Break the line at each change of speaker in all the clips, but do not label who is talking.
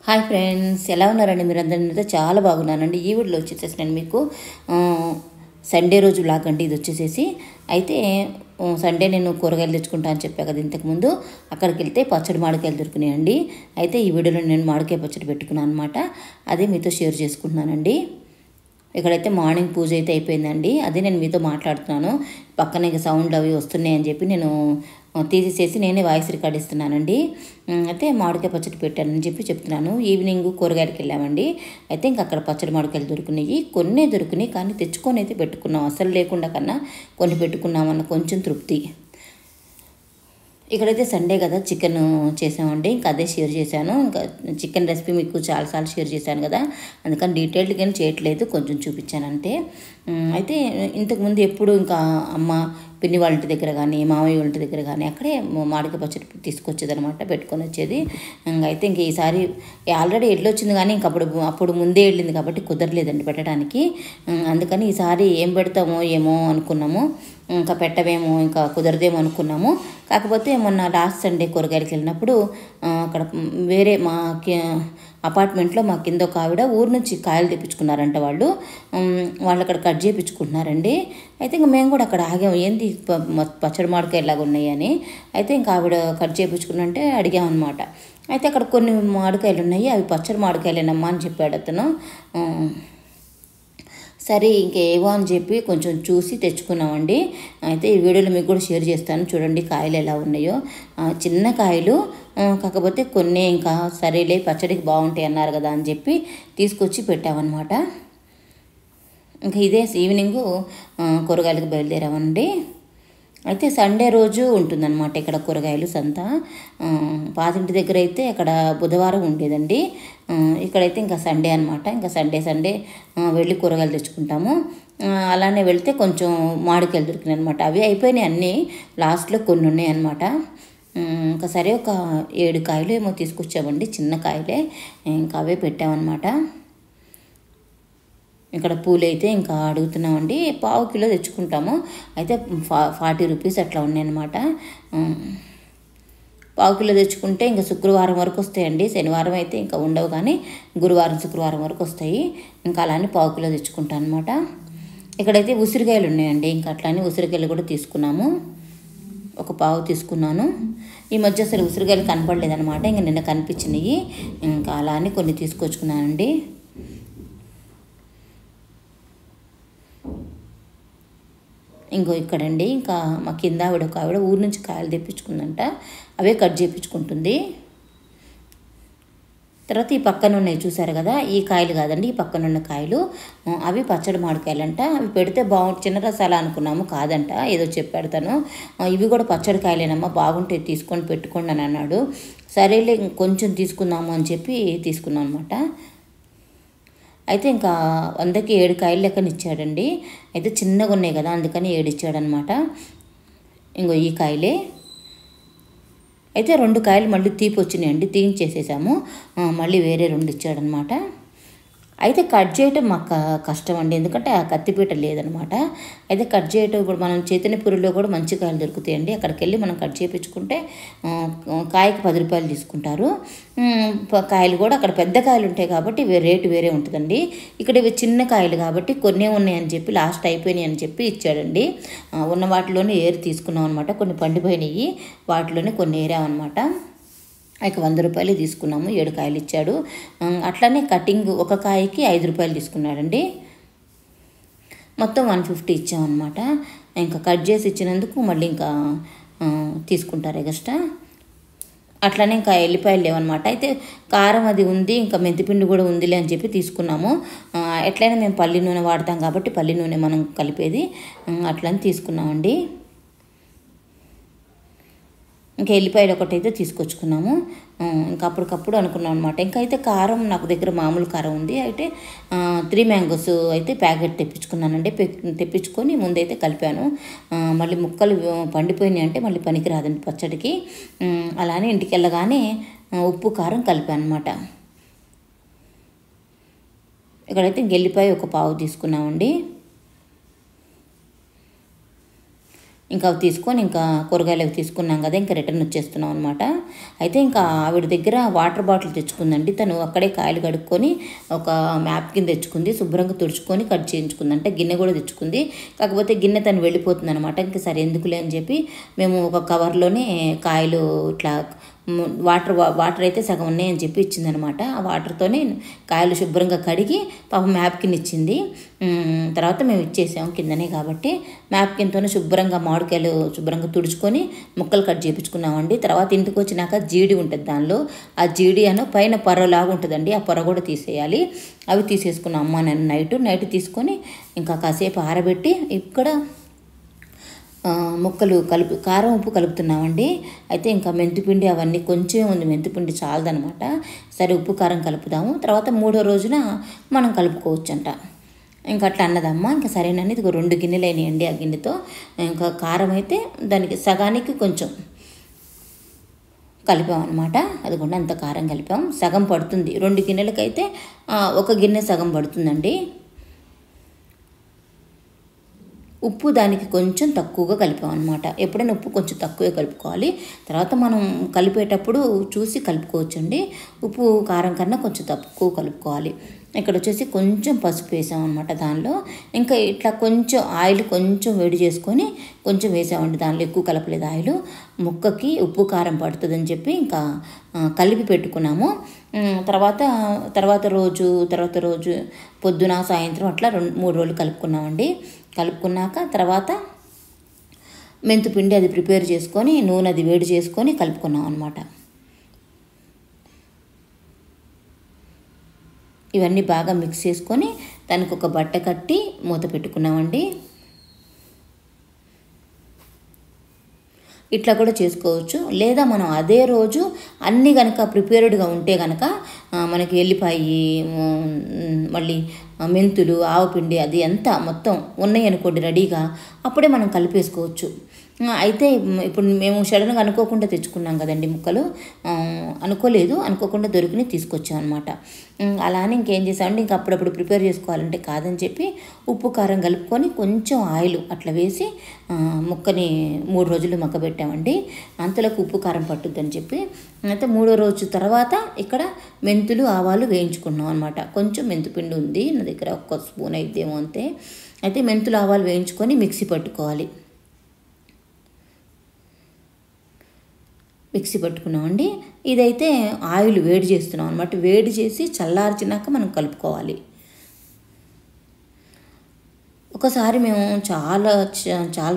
Hi friends, ఎలా ఉన్నారండి? మీరందరితో చాలా బాగున్నానండి. ఈ వీడియోలో వచ్చేసేసి నేను మీకు సండే రోజు వ్లాగ్ అండి. ఇది వచ్చేసేసి అయితే సండే నేను కూరగాయలు తెచ్చుకుంటా అని చెప్పా కదా ఇంతకుముందు. అక్కడికి వెళ్తే పచ్చడి మామిడికాయలు దొరికినాయండి. అయితే ఈ వీడియోలో నేను మామిడికాయ పచ్చడి పెట్టుకున్నాను అనమాట. అదే మీతో షేర్ చేసుకుంటున్నానండి. ఇక్కడైతే మార్నింగ్ పూజ అయితే అయిపోయిందండి. అదే నేను మీతో మాట్లాడుతున్నాను. పక్కన ఇక సౌండ్లు అవి వస్తున్నాయని చెప్పి నేను తీసేసి నేనే వాయిస్ రికార్డ్ ఇస్తున్నానండి. అయితే మామిడికాయ పచ్చడి పెట్టానని చెప్పి చెప్తున్నాను. ఈవినింగ్ కూరగాయలకి వెళ్ళామండి. అయితే ఇంక అక్కడ పచ్చడి మామిడికాయలు దొరికినాయి, కొన్నే దొరికినాయి. కానీ తెచ్చుకొని అయితే పెట్టుకున్నాం. అసలు లేకుండా కన్నా కొన్ని పెట్టుకున్నామన్న కొంచెం తృప్తి. ఇక్కడైతే సండే కదా చికెన్ చేసామండి. ఇంకా అదే షేర్ చేశాను. ఇంకా చికెన్ రెసిపీ మీకు చాలాసార్లు షేర్ చేశాను కదా, అందుకని డీటెయిల్డ్గా చేయట్లేదు, కొంచెం చూపించాను అంతే. అయితే ఇంతకుముందు ఎప్పుడు ఇంకా అమ్మ పిన్ని వాళ్ళ ఇంటి దగ్గర కానీ మామయ్య వాళ్ళ ఇంటి దగ్గర కానీ అక్కడే మామిడికాయ పచ్చడి తీసుకొచ్చేది అనమాట, పెట్టుకొని వచ్చేది. అయితే ఇంక ఈసారి ఆల్రెడీ వచ్చింది కానీ ఇంక అప్పుడు ముందే వెళ్ళింది కాబట్టి కుదరలేదండి పెట్టడానికి. అందుకని ఈసారి ఏం పెడతామో ఏమో అనుకున్నాము. ఇంకా పెట్టవేమో, ఇంకా కుదరదేమో అనుకున్నాము. కాకపోతే మొన్న లాస్ట్ సండే కూరగాయలకి వెళ్ళినప్పుడు అక్కడ వేరే మా అపార్ట్మెంట్లో మా కింద ఒక ఆవిడ ఊరు నుంచి కాయలు తెప్పించుకున్నారంట. వాళ్ళు అక్కడ కట్ చేయించుకుంటున్నారండి. అయితే ఇంకా మేము కూడా అక్కడ ఆగాము, ఏంది పచ్చడి మామిడికాయ ఇలాగ ఉన్నాయి అని. అయితే ఇంకా ఆవిడ కట్ చేయించుకున్నంటే అడిగామన్నమాట. అయితే అక్కడ కొన్ని మామిడికాయలు ఉన్నాయి, అవి పచ్చడి మామిడికాయలేనమ్మా అని చెప్పాడు అతను. సరే ఇంకేవో అని చెప్పి కొంచెం చూసి తెచ్చుకున్నామండి. అయితే ఈ వీడియోలో మీకు కూడా షేర్ చేస్తాను, చూడండి కాయలు ఎలా ఉన్నాయో. చిన్న కాయలు, కాకపోతే కొన్ని ఇంకా సరేలే పచ్చడికి బాగుంటాయి అన్నారు కదా అని చెప్పి తీసుకొచ్చి పెట్టామన్నమాట. ఇంకా ఇదే ఈవినింగు కూరగాయలకు బయలుదేరామండి. అయితే సండే రోజు ఉంటుందన్నమాట ఇక్కడ కూరగాయలు సంత. పాతింటి దగ్గర అయితే అక్కడ బుధవారం ఉండేదండి. ఇక్కడైతే ఇంకా సండే అనమాట. ఇంకా సండే వెళ్ళి కూరగాయలు తెచ్చుకుంటాము. అలానే వెళ్తే కొంచెం మామిడికాయలు దొరికినాయి అనమాట. అవి అయిపోయినాయి అన్నీ, లాస్ట్లో కొన్ని ఉన్నాయి అనమాట. ఇంకా సరే ఒక 7 కాయలు ఏమో తీసుకొచ్చామండి, చిన్న కాయలే. ఇంకా అవే పెట్టామన్నమాట. ఇక్కడ పూలు అయితే ఇంకా అడుగుతున్నామండి. పావు కిలో తెచ్చుకుంటాము. అయితే 40 రూపీస్ అట్లా ఉన్నాయన్నమాట. పావు కిలో తెచ్చుకుంటే ఇంకా శుక్రవారం వరకు వస్తాయండి. శనివారం అయితే ఇంకా ఉండవు, కానీ గురువారం శుక్రవారం వరకు వస్తాయి. ఇంకా అలానే పావు కిలో తెచ్చుకుంటాను అనమాట. ఇక్కడైతే ఉసిరికాయలు ఉన్నాయండి. ఇంకా అట్లానే ఉసిరికాయలు కూడా తీసుకున్నాము. ఒక పావు తీసుకున్నాను. ఈ మధ్య అసలు ఉసిరికాయలు కనపడలేదన్నమాట. ఇంకా నిన్న కనిపించినాయి. ఇంకా అలానే కొన్ని తీసుకొచ్చుకున్నానండి. ఇంకో ఇక్కడండి ఇంకా మా కింద ఒక ఆవిడ ఊరు నుంచి కాయలు తెప్పించుకుందంట. అవే కట్ చేయించుకుంటుంది. తర్వాత ఈ పక్కన ఉన్నాయి చూసారు కదా, ఈ కాయలు కాదండి, ఈ పక్కన ఉన్న కాయలు. అవి పచ్చడి మామిడికాయలు అంట. అవి పెడితే బాగుంటుంది, చిన్న రసాల అనుకున్నాము, కాదంట, ఏదో చెప్పాడు తను. ఇవి కూడా పచ్చడి కాయలేనమ్మా, బాగుంటాయి, తీసుకొని పెట్టుకోండి అని అన్నాడు. సరేలే కొంచెం తీసుకుందాము అని చెప్పి తీసుకున్నాం అనమాట. అయితే ఇంకా 100కి 7 కాయలు లెక్కన ఇచ్చాడండి. అయితే చిన్నగా ఉన్నాయి కదా, అందుకని 7 ఇచ్చాడనమాట. ఇంకో ఈ కాయలే. అయితే 2 కాయలు మళ్ళీ తీపి వచ్చినాయండి, తీయించేసేసాము. మళ్ళీ వేరే 2 ఇచ్చాడనమాట. అయితే కట్ చేయటం మాకు కష్టం అండి, ఎందుకంటే ఆ కత్తిపీట లేదనమాట. అయితే కట్ చేయటం ఇప్పుడు మనం చైతన్యపురిలో కూడా మంచి కాయలు దొరుకుతాయండి. అక్కడికి వెళ్ళి మనం కట్ చేయించుకుంటే కాయకి 10 రూపాయలు తీసుకుంటారు. కాయలు కూడా అక్కడ పెద్ద కాయలు ఉంటాయి కాబట్టి రేటు వేరే ఉంటుందండి. ఇక్కడ ఇవి చిన్న కాయలు కాబట్టి కొన్నే ఉన్నాయని చెప్పి, లాస్ట్ అయిపోయినాయి అని చెప్పి ఇచ్చాడండి. ఉన్న వాటిలోనే ఏరి తీసుకున్నాం అనమాట. కొన్ని పండిపోయినాయి, వాటిలోనే కొన్ని ఏరామన్నమాట. ఇక 100 రూపాయలు తీసుకున్నాము, 7 కాయలు ఇచ్చాడు. అట్లానే కటింగ్ ఒక కాయకి 5 రూపాయలు తీసుకున్నాడండి. మొత్తం 150 ఇచ్చామన్నమాట. ఇంకా కట్ చేసి ఇచ్చినందుకు మళ్ళీ ఇంకా తీసుకుంటారు ఎగస్ట్రా. అట్లనే ఇంకా ఎల్లిపాయలు లేవన్నమాట. అయితే కారం అది ఉంది, ఇంకా మెంతిపిండి కూడా ఉందిలే అని చెప్పి తీసుకున్నాము. ఎట్లయినా మేము పల్లి నూనె వాడతాం కాబట్టి పల్లి నూనె మనం కలిపేది, అట్లని తీసుకున్నామండి. ఇంకా ఎల్లిపాయలు ఒకటైతే తీసుకొచ్చుకున్నాము. ఇంకా అప్పటికప్పుడు అనుకున్నాం అనమాట. ఇంకా అయితే కారం నాకు దగ్గర మామూలు కారం ఉంది. అయితే 3 మ్యాంగోస్ అయితే ప్యాకెట్ తెప్పించుకున్నానండి. తెప్పించుకొని ముందైతే కలిపాను. మళ్ళీ ముక్కలు పండిపోయినాయి అంటే మళ్ళీ పనికి రాదండి పచ్చడికి. అలానే ఇంటికి వెళ్ళగానే ఉప్పు కారం కలిపాను అనమాట. ఇక్కడైతే ఎల్లిపాయ ఒక పావు తీసుకున్నామండి. ఇంకా అవి తీసుకొని ఇంకా కూరగాయలు అవి తీసుకున్నాం కదా, ఇంకా రిటర్న్ వచ్చేస్తున్నాం అనమాట. అయితే ఇంకా ఆవిడ దగ్గర వాటర్ బాటిల్ తెచ్చుకుందండి. తను అక్కడే కాయలు కడుక్కొని ఒక మ్యాప్ కింద తెచ్చుకుంది, శుభ్రంగా తుడుచుకొని కట్ చేయించుకుంది. అంటే గిన్నె కూడా తెచ్చుకుంది, కాకపోతే గిన్నె తను వెళ్ళిపోతుంది అనమాట. ఇంకా సరే ఎందుకులే అని చెప్పి మేము ఒక కవర్లోనే కాయలు ఇట్లా వాటర్ అయితే సగం ఉన్నాయని చెప్పి ఇచ్చిందనమాట. ఆ వాటర్తోనే కాయలు శుభ్రంగా కడిగి పాప మ్యాప్కిన్ ఇచ్చింది. తర్వాత మేము ఇచ్చేసాము కిందనే కాబట్టి మ్యాప్కిన్తోనే శుభ్రంగా మామిడికాయలు శుభ్రంగా తుడుచుకొని ముక్కలు కట్ చేయించుకున్నామండి. తర్వాత ఇంటికి వచ్చినాక జీడి ఉంటుంది, దానిలో ఆ జీడి అని పైన పొరలాగా ఉంటుందండి, ఆ పొర కూడా తీసేయాలి. అవి తీసేసుకున్నాం అమ్మ నేను నైట్ తీసుకొని ఇంకా కాసేపు ఆరబెట్టి ఇక్కడ ముక్కలు కారం ఉప్పు కలుపుతున్నామండి. అయితే ఇంకా మెంతిపిండి అవన్నీ కొంచెం ఉంది, మెంతిపిండి చాలదనమాట. సరే ఉప్పు కారం కలుపుదాము, తర్వాత 3వ రోజున మనం కలుపుకోవచ్చు అంట. ఇంకా అట్లా అన్నదమ్మ. ఇంకా సరేనండి, ఇది 2 గిన్నెలు అయినాయండి. ఆ గిన్నెతో ఇంకా కారం అయితే దానికి సగానికి కొంచెం కలిపామన్నమాట. అదిగోండి అంత కారం కలిపాం, సగం పడుతుంది. 2 గిన్నెలకైతే 1 గిన్నె సగం పడుతుందండి. ఉప్పు దానికి కొంచెం తక్కువగా కలిపామన్నమాట. ఎప్పుడైనా ఉప్పు కొంచెం తక్కువే కలుపుకోవాలి. తర్వాత మనం కలిపేటప్పుడు చూసి కలుపుకోవచ్చండి. ఉప్పు కారం కన్నా కొంచెం తక్కువ కలుపుకోవాలి. ఇక్కడ వచ్చేసి కొంచెం పసుపు వేసామన్నమాట దానిలో. ఇంకా ఇట్లా కొంచెం ఆయిల్ కొంచెం వేడి చేసుకొని కొంచెం వేసామండి, దానిలో ఎక్కువ కలపలేదు ఆయిల్. ముక్కకి ఉప్పు కారం పడుతుందని చెప్పి ఇంకా కలిపి పెట్టుకున్నాము. తర్వాత రోజు పొద్దున సాయంత్రం అట్లా 3 రోజులు కలుపుకున్నామండి. కలుపుకున్నాక తర్వాత మెంతిపిండి అది ప్రిపేర్ చేసుకొని నూనె అది వేడి చేసుకొని కలుపుకున్నాం అనమాట. ఇవన్నీ బాగా మిక్స్ చేసుకొని దానికి ఒక బట్ట కట్టి మూత పెట్టుకున్నామండి. ఇట్లా కూడా చేసుకోవచ్చు. లేదా మనం అదే రోజు అన్నీ కనుక ప్రిపేర్డ్గా ఉంటే కనుక మనకి ఎల్లిపాయి, మళ్ళీ మెంతులు, ఆవపిండి అది ఎంత మొత్తం ఉన్నాయి అనుకోండి రెడీగా, అప్పుడే మనం కలిపేసుకోవచ్చు. అయితే ఇప్పుడు మేము సడన్గా అనుకోకుండా తెచ్చుకున్నాం కదండి ముక్కలు, అనుకోకుండా దొరికిని తీసుకొచ్చాం అనమాట. అలానే ఇంకేం చేసామంటే ఇంకా అప్పుడప్పుడు ప్రిపేర్ చేసుకోవాలంటే కాదని చెప్పి ఉప్పు కారం కలుపుకొని కొంచెం ఆయిల్ అట్లా వేసి ముక్కని 3 రోజులు మగ్గబెట్టామండి. అంతలోకి ఉప్పు కారం పట్టుద్దని చెప్పి. అయితే 3వ రోజు తర్వాత ఇక్కడ మెంతులు ఆవాలు వేయించుకున్నాం అనమాట. కొంచెం మెంతిపిండి ఉంది నా దగ్గర, 1 స్పూన్ అయితేమో అంతే. అయితే మెంతులు ఆవాలు వేయించుకొని మిక్సీ పట్టుకున్నామండి. ఇదైతే ఆయిల్ వేడి చేస్తున్నాం అనమాట. వేడి చేసి చల్లార్చినాక మనం కలుపుకోవాలి. ఒకసారి మేము చాలా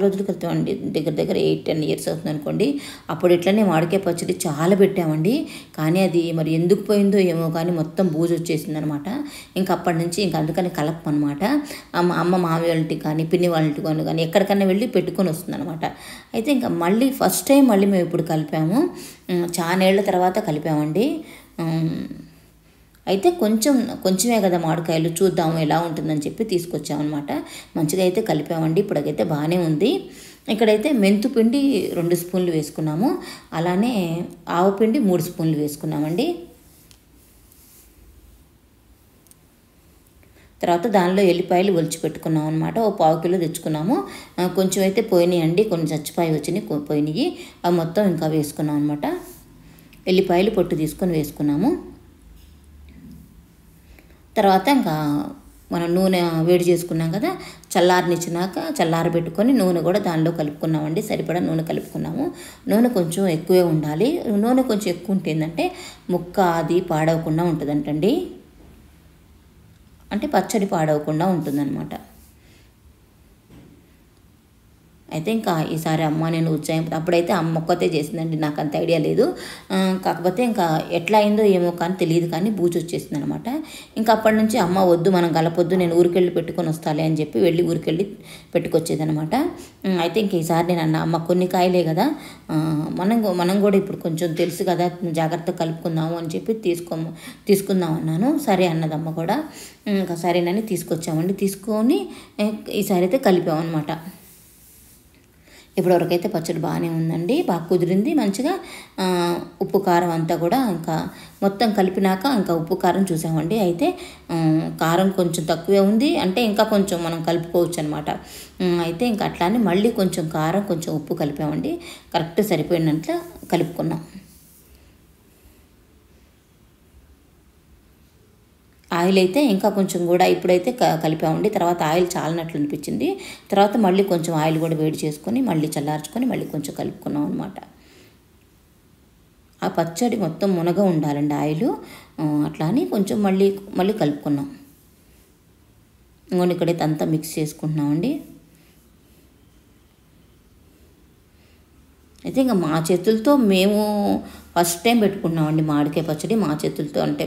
రోజుల క్రితం అండి, దగ్గర 8-10 ఇయర్స్ అవుతుంది అనుకోండి, అప్పుడు ఇట్లనే మామిడికాయ పచ్చడి చాలా పెట్టామండి. కానీ అది మరి ఎందుకు పోయిందో ఏమో కానీ మొత్తం బూజు వచ్చేసింది అనమాట. ఇంకా అప్పటి నుంచి ఇంకా అందుకని కలపమన్నమాట. అమ్మ మామి వాళ్ళకి కానీ పిన్ని వాళ్ళకి కానీ ఎక్కడికన్నా వెళ్ళి పెట్టుకొని వస్తుంది అనమాట. అయితే ఇంకా మళ్ళీ ఫస్ట్ టైం మేము ఇప్పుడు కలిపాము, చాలా ఏళ్ళ తర్వాత కలిపామండి. అయితే కొంచెమే కదా మామిడికాయలు, చూద్దాము ఎలా ఉంటుందని చెప్పి తీసుకొచ్చామన్నమాట. మంచిగా అయితే కలిపామండి. ఇప్పుడైతే బాగానే ఉంది. ఇక్కడైతే మెంతుపిండి 2 స్పూన్లు వేసుకున్నాము, అలానే ఆవపిండి 3 స్పూన్లు వేసుకున్నామండి. తర్వాత దానిలో ఎల్లిపాయలు ఒలిచి పెట్టుకున్నాం అనమాట. 1/4 కిలో తెచ్చుకున్నాము. కొంచెం అయితే పోయినాయండి, కొన్ని చచ్చిపాయి వచ్చినాయి, పోయినాయి. అవి మొత్తం ఇంకా వేసుకున్నాం అనమాట. ఎల్లిపాయలు పొట్టు తీసుకొని వేసుకున్నాము. తర్వాత ఇంకా మనం నూనె వేడి చేసుకున్నాం కదా, చల్లారబెట్టుకొని నూనె కూడా దానిలో కలుపుకున్నామండి. సరిపడా నూనె కలుపుకున్నాము. నూనె కొంచెం ఎక్కువే ఉండాలి. నూనె కొంచెం ఎక్కువ ఉంటే ఏంటంటే ముక్క అది పాడవకుండా ఉంటుందంటండి, అంటే పచ్చడి పాడవకుండా ఉంటుందన్నమాట. అయితే ఇంకా ఈసారి అమ్మ నేను ఉజ్జాయింపు, అప్పుడైతే అమ్మ ఒక్కతే చేసిందండి, నాకు అంత ఐడియా లేదు. కాకపోతే ఇంకా ఎట్లా అయిందో ఏమో కానీ తెలియదు, కానీ బూజు వచ్చేసింది అనమాట. ఇంకా అప్పటి నుంచి అమ్మ వద్దు మనం కలపొద్దు, నేను ఊరికెళ్ళి పెట్టుకొని వస్తాలే అని చెప్పి ఊరికెళ్ళి పెట్టుకొచ్చేదనమాట. అయితే ఇంక ఈసారి నేను అన్న అమ్మ కొన్ని కాయలే కదా, మనం కూడా ఇప్పుడు కొంచెం తెలుసు కదా, జాగ్రత్తగా కలుపుకుందాము అని చెప్పి తీసుకుందాం అన్నాను. సరే అన్నదమ్మ కూడా. ఇంకా సరేనని తీసుకొచ్చామండి. తీసుకొని ఈసారి అయితే కలిపామన్నమాట. ఇప్పటివరకైతే పచ్చడి బాగానే ఉందండి, బాగా కుదిరింది మంచిగా. ఉప్పు కారం అంతా కూడా ఇంకా మొత్తం కలిపినాక ఇంకా ఉప్పు కారం చూసామండి. అయితే కారం కొంచెం తక్కువే ఉంది, అంటే ఇంకా కొంచెం మనం కలుపుకోవచ్చు అనమాట. అయితే ఇంకా అట్లానే మళ్ళీ కొంచెం కారం కొంచెం ఉప్పు కలిపామండి, కరెక్ట్ సరిపోయినట్లు కలుపుకున్నాం. ఆయిల్ అయితే ఇంకా కొంచెం కూడా ఇప్పుడైతే కలిపామండి. తర్వాత ఆయిల్ చాలినట్లు అనిపించింది. తర్వాత మళ్ళీ కొంచెం ఆయిల్ కూడా వేడి చేసుకొని మళ్ళీ చల్లార్చుకొని మళ్ళీ కొంచెం కలుపుకున్నాం అనమాట. ఆ పచ్చడి మొత్తం మునగ ఉండాలండి ఆయిల్. అట్లా అని కొంచెం మళ్ళీ మళ్ళీ కలుపుకున్నాం. ఇంకొన్ని ఇక్కడైతే అంతా మిక్స్ చేసుకుంటున్నామండి. అయితే ఇంకా మా చేతులతో మేము ఫస్ట్ టైం పెట్టుకున్నామండి మామిడికాయ పచ్చడి. మా చేతులతో అంటే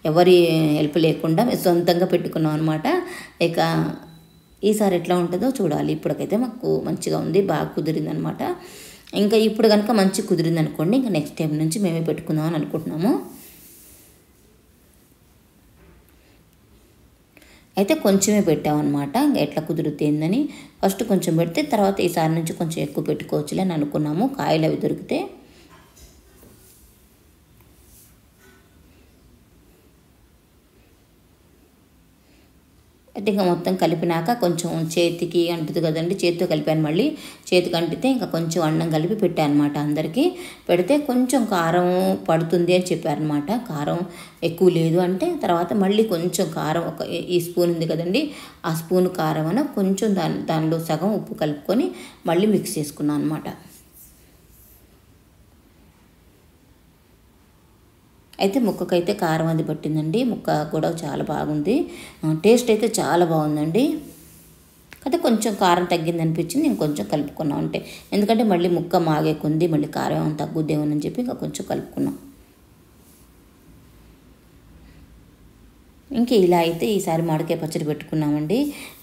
ఎవరి హెల్ప్ లేకుండా సొంతంగా పెట్టుకున్నాం అనమాట. ఇక ఈసారి ఎట్లా ఉంటుందో చూడాలి. ఇప్పటికైతే మాకు మంచిగా ఉంది, బాగా కుదిరింది అనమాట. ఇంకా ఇప్పుడు కనుక మంచి కుదిరింది అనుకోండి, ఇంకా నెక్స్ట్ టైం నుంచి మేమే పెట్టుకుందాం అని అనుకుంటున్నాము. అయితే కొంచెమే పెట్టామన్నమాట, ఇంకా ఎట్లా కుదురుతుందని. ఫస్ట్ కొంచెం పెడితే తర్వాత ఈసారి నుంచి కొంచెం ఎక్కువ పెట్టుకోవచ్చులే అని అనుకున్నాము, కాయలు అవి దొరికితే. అయితే ఇంకా మొత్తం కలిపినాక కొంచెం చేతికి అంటుతుంది కదండి, చేతితో కలిపాను. మళ్ళీ చేతికి అంటితే ఇంకా కొంచెం అన్నం కలిపి పెట్టాను అనమాట. అందరికీ పెడితే కొంచెం కారం పడుతుంది అని చెప్పారనమాట. కారం ఎక్కువ లేదు అంటే తర్వాత మళ్ళీ కొంచెం కారం ఈ స్పూన్ ఉంది కదండి, ఆ స్పూన్ కారం అని కొంచెం దానిలో సగం ఉప్పు కలుపుకొని మళ్ళీ మిక్స్ చేసుకున్నాను అనమాట. అయితే ముక్కకైతే కారం అది పట్టిందండి, ముక్క కూడా చాలా బాగుంది. టేస్ట్ అయితే చాలా బాగుందండి. అయితే కొంచెం కారం తగ్గింది అనిపించింది, ఇంకొంచెం కలుపుకున్నాం. అంటే ఎందుకంటే మళ్ళీ ముక్క మాగేకుంది, మళ్ళీ కారం ఏమైనా తగ్గుద్దేమోనని చెప్పి ఇంకా కొంచెం కలుపుకున్నాం. ఇంక ఇలా అయితే ఈసారి మామిడికాయ పచ్చడి పెట్టుకున్నామండి.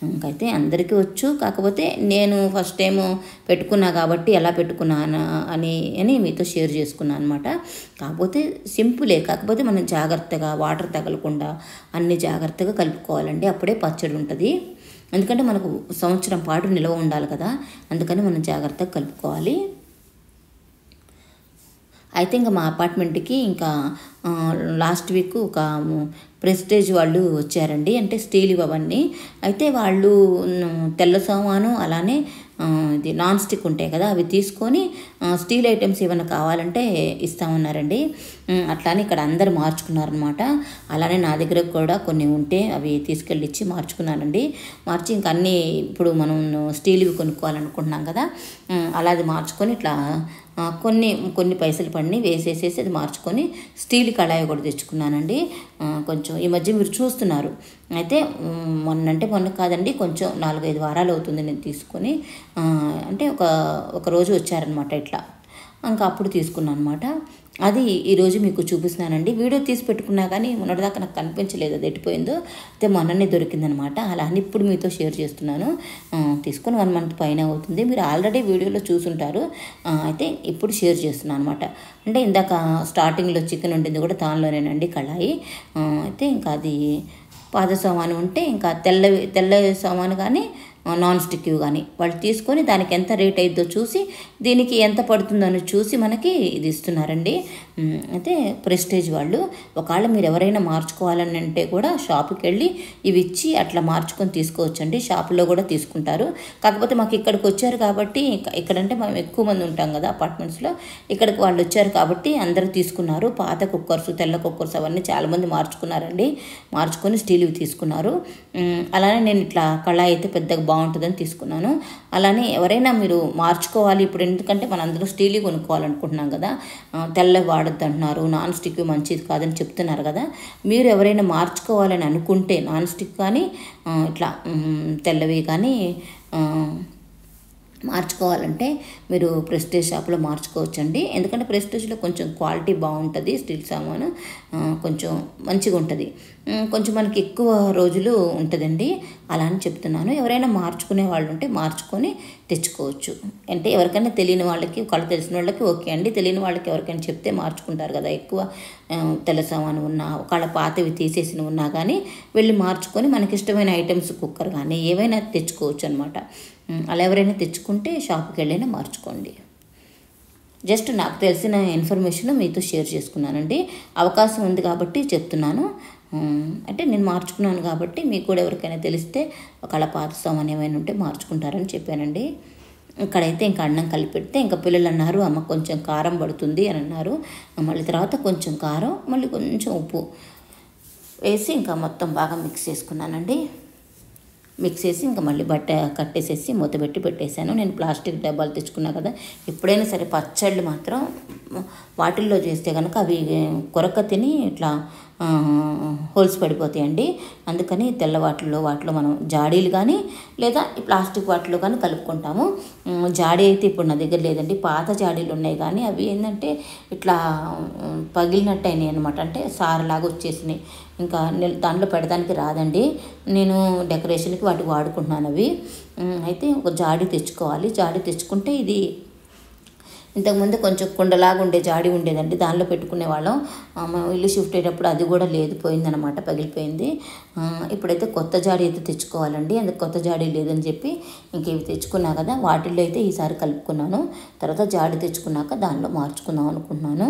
ఇంకైతే అందరికీ వచ్చు, కాకపోతే నేను ఫస్ట్ టైం పెట్టుకున్నా కాబట్టి ఎలా పెట్టుకున్నాను అని మీతో షేర్ చేసుకున్నాను అనమాట. కాకపోతే సింపులే, కాకపోతే మనం జాగ్రత్తగా వాటర్ తగలకుండా అన్ని జాగ్రత్తగా కలుపుకోవాలండి, అప్పుడే పచ్చడి ఉంటుంది. ఎందుకంటే మనకు సంవత్సరం పాటు నిల్వ ఉండాలి కదా, అందుకని మనం జాగ్రత్తగా కలుపుకోవాలి. అయితే ఇంకా మా అపార్ట్మెంట్కి ఇంకా లాస్ట్ వీక్ ఒక ప్రెస్టేజ్ వాళ్ళు వచ్చారండి, అంటే స్టీల్ ఇవన్నీ. అయితే వాళ్ళు తెల్ల సామాను అలానే ఇది నాన్ స్టిక్ ఉంటాయి కదా, అవి తీసుకొని స్టీల్ ఐటమ్స్ ఏమైనా కావాలంటే ఇస్తామన్నారండి. అట్లానే ఇక్కడ అందరు మార్చుకున్నారనమాట. అలానే నా దగ్గర కూడా కొన్ని ఉంటే అవి తీసుకెళ్ళి ఇచ్చి మార్చుకున్నానండి. మార్చి ఇంకా అన్నీ ఇప్పుడు మనం స్టీల్వి కొనుక్కోవాలనుకుంటున్నాం కదా, అలా అది మార్చుకొని ఇట్లా కొన్ని పైసలు పడిని వేసేసేసి అది మార్చుకొని స్టీల్ కళాయి కూడా తెచ్చుకున్నానండి. కొంచెం ఈ మధ్య మీరు చూస్తున్నారు. అయితే మొన్న కాదండి, కొంచెం 4-5 వారాలు అవుతుంది నేను తీసుకొని. అంటే ఒక రోజు వచ్చారనమాట ఇట్లా, ఇంకా అప్పుడు తీసుకున్నాను అనమాట. అది ఈరోజు మీకు చూపిస్తున్నానండి. వీడియో తీసి పెట్టుకున్నా కానీ మొన్నటిదాకా నాకు కనిపించలేదు, అది ఎట్టిపోయిందో. అయితే మొన్ననే దొరికిందనమాట, అలా అని ఇప్పుడు మీతో షేర్ చేస్తున్నాను. తీసుకొని 1 month పైన అవుతుంది, మీరు ఆల్రెడీ వీడియోలో చూసుంటారు. అయితే ఇప్పుడు షేర్ చేస్తున్నాను అనమాట. అంటే ఇందాక స్టార్టింగ్లో చికెన్ వండింది కూడా దానిలోనేనండి, కళాయి. అయితే ఇంకా అది పాత సామాను ఉంటే ఇంకా తెల్ల సామాను కానీ నాన్ స్టిక్ కానీ వాళ్ళు తీసుకొని దానికి ఎంత రేట్ అయిద్దో చూసి దీనికి ఎంత పడుతుందని చూసి మనకి ఇది ఇస్తున్నారండి. అయితే ప్రెస్టేజ్ వాళ్ళు. ఒకవేళ మీరు ఎవరైనా మార్చుకోవాలని అంటే కూడా షాపుకి వెళ్ళి ఇవి ఇచ్చి అట్లా మార్చుకొని తీసుకోవచ్చండి, షాపులో కూడా తీసుకుంటారు. కాకపోతే మాకు ఇక్కడికి వచ్చారు కాబట్టి, ఇక్కడంటే మనం ఎక్కువ మంది ఉంటాం కదా అపార్ట్మెంట్స్లో, ఇక్కడికి వాళ్ళు వచ్చారు కాబట్టి అందరూ తీసుకున్నారు. పాత కుక్కర్స్, తెల్ల కుక్కర్స్ అవన్నీ చాలామంది మార్చుకున్నారండి, మార్చుకొని స్టీల్వి తీసుకున్నారు. అలానే నేను ఇట్లా కళాయి అయితే పెద్దగా బాగుంటుందని తీసుకున్నాను. అలానే ఎవరైనా మీరు మార్చుకోవాలి ఇప్పుడు, ఎందుకంటే మన అందరూ స్టీల్ కొనుక్కోవాలనుకుంటున్నాం కదా, తెల్ల వాడద్దు అంటున్నారు, నాన్ స్టిక్ మంచిది కాదని చెప్తున్నారు కదా. మీరు ఎవరైనా మార్చుకోవాలని అనుకుంటే నాన్ స్టిక్ కానీ ఇట్లా తెల్లవి కానీ మార్చుకోవాలంటే మీరు ప్రెస్టేజ్ షాప్లో మార్చుకోవచ్చండి. ఎందుకంటే ప్రెస్టేజ్లో కొంచెం క్వాలిటీ బాగుంటుంది, స్టీల్ సామాను కొంచెం మంచిగా ఉంటుంది, కొంచెం మనకి ఎక్కువ రోజులు ఉంటుందండి. అలా అని చెప్తున్నాను. ఎవరైనా మార్చుకునే వాళ్ళు ఉంటే మార్చుకొని తెచ్చుకోవచ్చు. అంటే ఎవరికైనా తెలియని వాళ్ళకి, ఒకళ్ళు తెలిసిన వాళ్ళకి ఓకే అండి, తెలియని వాళ్ళకి ఎవరికైనా చెప్తే మార్చుకుంటారు కదా. ఎక్కువ తెల్ల సామాను ఉన్నా, ఒకళ్ళ పాతవి తీసేసిన ఉన్నా కానీ వెళ్ళి మార్చుకొని మనకి ఇష్టమైన ఐటమ్స్ కుక్కర్ కానీ ఏవైనా తెచ్చుకోవచ్చు అనమాట. అలా ఎవరైనా తెచ్చుకుంటే షాప్కి వెళ్ళైనా మార్చుకోండి. జస్ట్ నాకు తెలిసిన ఇన్ఫర్మేషన్ మీతో షేర్ చేసుకున్నానండి. అవకాశం ఉంది కాబట్టి చెప్తున్నాను. అంటే నేను మార్చుకున్నాను కాబట్టి మీకు కూడా ఎవరికైనా తెలిస్తే ఒకవేళ పాత సామాన్ ఏమైనా ఉంటే మార్చుకుంటారని చెప్పానండి. ఇక్కడైతే ఇంకా అన్నం కలిపి పెడితే ఇంకా పిల్లలు అన్నారు, అమ్మ కొంచెం కారం పడుతుంది అని అన్నారు. మళ్ళీ తర్వాత కొంచెం కారం, మళ్ళీ కొంచెం ఉప్పు వేసి ఇంకా మొత్తం బాగా మిక్స్ చేసుకున్నానండి. మిక్స్ చేసి ఇంకా మళ్ళీ బట్ట కట్టేసేసి మూత పెట్టి పెట్టేశాను. నేను ప్లాస్టిక్ డబ్బాలు తెచ్చుకున్నా కదా, ఎప్పుడైనా సరే పచ్చళ్ళు మాత్రం వాటిల్లో చేస్తే కనుక అవి కొరక తిని ఇట్లా హోల్స్ పడిపోతాయండి. అందుకని తెల్ల వాటిల్లో మనం జాడీలు కానీ లేదా ఈ ప్లాస్టిక్ వాటిలో కానీ కలుపుకుంటాము. జాడీ అయితే ఇప్పుడు నా దగ్గర లేదండి, పాత జాడీలు ఉన్నాయి కానీ అవి ఏంటంటే ఇట్లా పగిలినట్టు అయినాయి అనమాట. అంటే సారలాగా వచ్చేసినాయి, ఇంకా దాంట్లో పెడడానికి రాదండి. నేను డెకరేషన్కి వాటికి వాడుకుంటున్నాను అవి. అయితే ఒక జాడీ తెచ్చుకోవాలి. జాడీ తెచ్చుకుంటే ఇది ఇంతకుముందు కొంచెం కుండలాగా ఉండే జాడీ ఉండేదండి, దానిలో పెట్టుకునేవాళ్ళం. ఇల్లు షిఫ్ట్ అయ్యేటప్పుడు అది కూడా లేదు, పోయిందనమాట, పగిలిపోయింది. ఇప్పుడైతే కొత్త జాడీ అయితే తెచ్చుకోవాలండి. అందుకు కొత్త జాడీ లేదని చెప్పి ఇంక ఇవి తెచ్చుకున్నా కదా, వాటిల్లో అయితే ఈసారి కలుపుకున్నాను. తర్వాత జాడీ తెచ్చుకున్నాక దానిలో మార్చుకుందాం అనుకుంటున్నాను.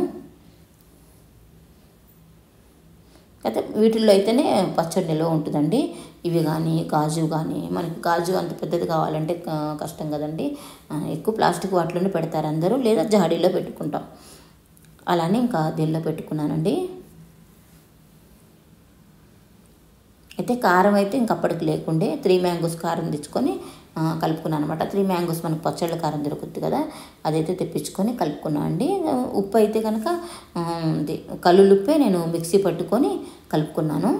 అయితే వీటిల్లో అయితేనే పచ్చడి నిల్వ ఉంటుందండి. ఇవి కానీ గాజు కానీ, మనకి గాజు అంత పెద్దది కావాలంటే కష్టం కదండి. ఎక్కువ ప్లాస్టిక్ వాటిలోనే పెడతారు అందరూ, లేదా జాడీలో పెట్టుకుంటాం. అలానే ఇంకా దీనిలో పెట్టుకున్నానండి. అయితే కారం అయితే ఇంకప్పటికి లేకుండే 3 మ్యాంగోస్ కారం తెచ్చుకొని కలుపుకున్నాను అనమాట. 3 మ్యాంగోస్ మనకు పచ్చళ్ళ కారం దొరుకుతుంది కదా, అదైతే తెప్పించుకొని కలుపుకున్నాను అండి. ఉప్పు అయితే కనుక కల్లులుప్పే నేను మిక్సీ పట్టుకొని కలుపుకున్నాను.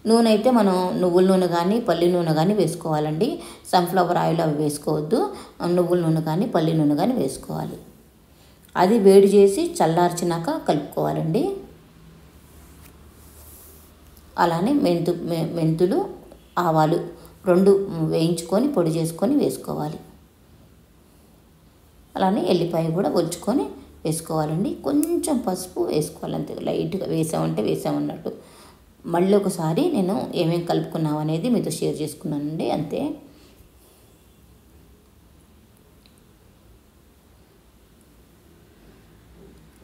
నూనె అయితే మనం నువ్వుల నూనె కానీ పల్లి నూనె కానీ వేసుకోవాలండి. సన్ఫ్లవర్ ఆయిల్ అవి వేసుకోవద్దు. నువ్వుల నూనె కానీ పల్లి నూనె కానీ వేసుకోవాలి. అది వేడి చేసి చల్లార్చినాక కలుపుకోవాలండి. అలానే మెంతులు ఆవాలు 2 వేయించుకొని పొడి చేసుకొని వేసుకోవాలి. అలానే ఎల్లిపాయ కూడా ఒలుచుకొని వేసుకోవాలండి. కొంచెం పసుపు వేసుకోవాలి, అంతే, లైట్గా వేసామన్నట్టు. మళ్ళీ ఒకసారి నేను ఏమేమి కలుపుకున్నాం అనేది మీతో షేర్ చేసుకున్నానండి, అంతే.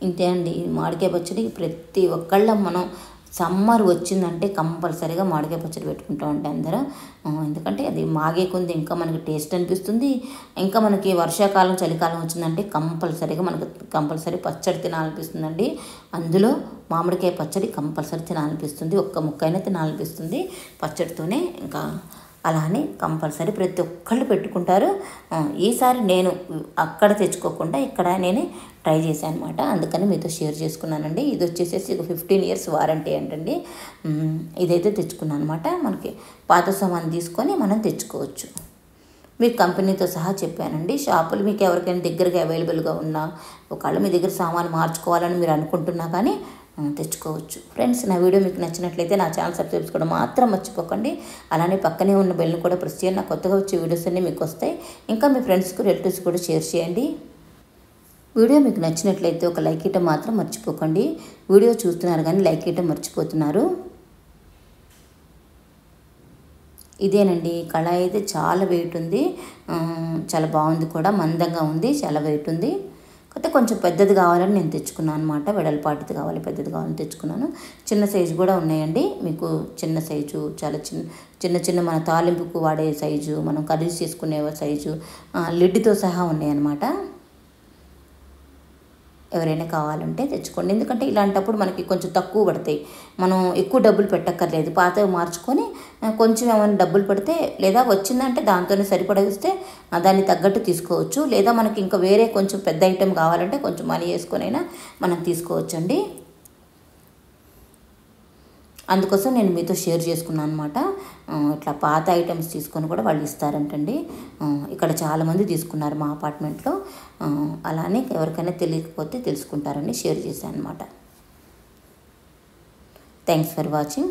ఇంతే అండి. మామిడికాయ పచ్చడి ప్రతి ఒక్కళ్ళం మనం సమ్మర్ వచ్చిందంటే కంపల్సరీగా మామిడికాయ పచ్చడి పెట్టుకుంటూ ఉంటాం అందరూ. ఎందుకంటే అది మాగే కొంది ఇంకా మనకి టేస్ట్ అనిపిస్తుంది. ఇంకా మనకి వర్షాకాలం చలికాలం వచ్చిందంటే కంపల్సరీ పచ్చడి తినాలనిపిస్తుందండి. అందులో మామిడికాయ పచ్చడి కంపల్సరీ తినాలనిపిస్తుంది. ఒక్క ముక్కైనా తినాలనిపిస్తుంది పచ్చడితోనే. ఇంకా అలానే కంపల్సరీ ప్రతి ఒక్కళ్ళు పెట్టుకుంటారు. ఈసారి నేను అక్కడ తెచ్చుకోకుండా ఇక్కడ నేనే ట్రై చేశాను అనమాట, అందుకని మీతో షేర్ చేసుకున్నానండి. ఇది వచ్చేసేసి 15 years వారంటీ అంటండి. ఇదైతే తెచ్చుకున్నాను అనమాట. మనకి పాత సామాన్ తీసుకొని మనం తెచ్చుకోవచ్చు. మీకు కంపెనీతో సహా చెప్పానండి. షాపులు మీకు ఎవరికైనా దగ్గరగా అవైలబుల్గా ఉన్నా, ఒకవేళ మీ దగ్గర సామాను మార్చుకోవాలని మీరు అనుకుంటున్నా కానీ తెచ్చుకోవచ్చు. ఫ్రెండ్స్, నా వీడియో మీకు నచ్చినట్లయితే నా ఛానల్ సబ్స్క్రైబ్ చేసుకోవడం మాత్రం మర్చిపోకండి. అలానే పక్కనే ఉన్న బెల్ని కూడా ప్రెస్ చేయండి. నా కొత్తగా వచ్చే వీడియోస్ అన్నీ మీకు వస్తాయి. ఇంకా మీ ఫ్రెండ్స్కి రిలేటివ్స్ కూడా షేర్ చేయండి. వీడియో మీకు నచ్చినట్లయితే ఒక లైక్ ఇవ్వడం మాత్రం మర్చిపోకండి. వీడియో చూస్తున్నారు కానీ లైక్ ఇవ్వడం మర్చిపోతున్నారు. ఇదేనండి, కళాయి అయితే చాలా వెయిట్ ఉంది, చాలా బాగుంది కూడా, మందంగా ఉంది, చాలా వెయిట్ ఉంది. కాకపోతే కొంచెం పెద్దది కావాలని నేను తెచ్చుకున్నాను అనమాట. వెడల్పాటిది కావాలి, పెద్దది కావాలని తెచ్చుకున్నాను. చిన్న సైజు కూడా ఉన్నాయండి. మీకు చిన్న సైజు, చాలా చిన్న మన తాలింపుకు వాడే సైజు, మనం కర్రీస్ చేసుకునే సైజు, లిడ్తో సహా ఉన్నాయన్నమాట. ఎవరైనా కావాలంటే తెచ్చుకోండి. ఎందుకంటే ఇలాంటప్పుడు మనకి కొంచెం తక్కువ పడతాయి, మనం ఎక్కువ డబ్బులు పెట్టక్కర్లేదు. పాతవి మార్చుకొని కొంచెం ఏమైనా డబ్బులు పెడితే, లేదా వచ్చిందంటే దాంతోనే సరిపడిస్తే దాన్ని తగ్గట్టు తీసుకోవచ్చు. లేదా మనకి ఇంకా వేరే కొంచెం పెద్ద ఐటెం కావాలంటే కొంచెం మనీ వేసుకొని అయినా మనం తీసుకోవచ్చండి. అందుకోసం నేను మీతో షేర్ చేసుకున్నాను అనమాట. ఇట్లా పాత ఐటమ్స్ తీసుకొని కూడా వాళ్ళు ఇస్తారంటండి. ఇక్కడ చాలామంది తీసుకున్నారు మా అపార్ట్మెంట్లో. అలానే ఎవరికైనా తెలియకపోతే తెలుసుకుంటారని షేర్ చేశాను అనమాట. Thanks for watching.